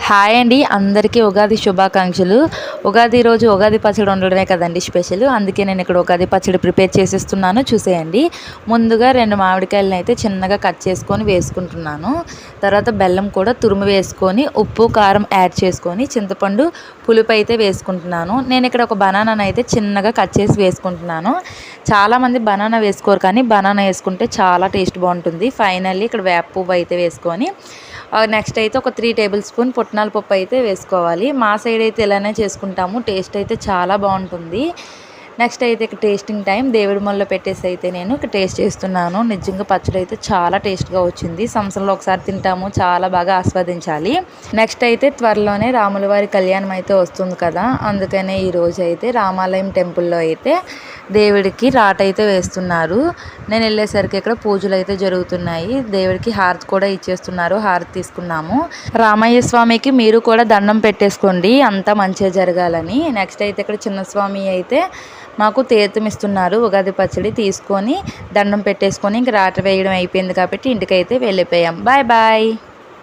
Hi అండి, అందరికీ ఉగాది శుభాకాంక్షలు. ఉగాది రోజు ఉగాది పచ్చడి వండడమే కదండి స్పెషల్. అందుకే నేను ఇక్కడ ఉగాది పచ్చడి ప్రిపేర్ చేసేస్తున్నాను, చూసేయండి. ముందుగా 2 మామిడికాయలను అయితే చిన్నగా కట్ చేసుకొని వేసుకుంటున్నాను. తర్వాత బెల్లం కూడా తురుము వేసుకొని, ఉప్పు కారం యాడ్ చేసుకొని, చింతపండు పులుపు అయితే వేసుకుంటున్నాను. నేను ఇక్కడ ఒక బనానాను అయితే చిన్నగా కట్ చేసి వేసుకుంటున్నాను. చాలామంది బనానా వేసుకోరు, కానీ బనానా వేసుకుంటే చాలా టేస్ట్ బాగుంటుంది. ఫైనల్లీ ఇక్కడ వేప పువ్వు అయితే వేసుకొని, నెక్స్ట్ అయితే ఒక 3 టేబుల్ స్పూన్ పుట్నాల పప్పు అయితే వేసుకోవాలి. మా సైడ్ అయితే ఇలానే చేసుకుంటాము, టేస్ట్ అయితే చాలా బాగుంటుంది. నెక్స్ట్ అయితే ఇక్కడ టేస్టింగ్ టైం దేవుడి మొల్లో పెట్టేసి అయితే నేను ఇక్కడ టేస్ట్ చేస్తున్నాను. నిజంగా పచ్చడి అయితే చాలా టేస్ట్గా వచ్చింది. సంవత్సరంలో ఒకసారి తింటాము, చాలా బాగా ఆస్వాదించాలి. నెక్స్ట్ అయితే త్వరలోనే రాముల వారి కళ్యాణం అయితే వస్తుంది కదా, అందుకనే ఈరోజు అయితే రామాలయం టెంపుల్లో అయితే దేవుడికి రాట అయితే వేస్తున్నారు. నేను వెళ్ళేసరికి ఇక్కడ పూజలు అయితే జరుగుతున్నాయి. దేవుడికి హారతి కూడా ఇచ్చేస్తున్నారు, హారతి తీసుకున్నాము. రామయ్య స్వామికి మీరు కూడా దండం పెట్టేసుకోండి, అంతా మంచిగా జరగాలని. నెక్స్ట్ అయితే ఇక్కడ చిన్న స్వామి అయితే మాకు తీర్థం ఇస్తున్నారు. ఉగాది పచ్చడి తీసుకొని దండం పెట్టేసుకొని ఇంక రాట వేయడం అయిపోయింది కాబట్టి ఇంటికైతే వెళ్ళిపోయాం. Bye bye.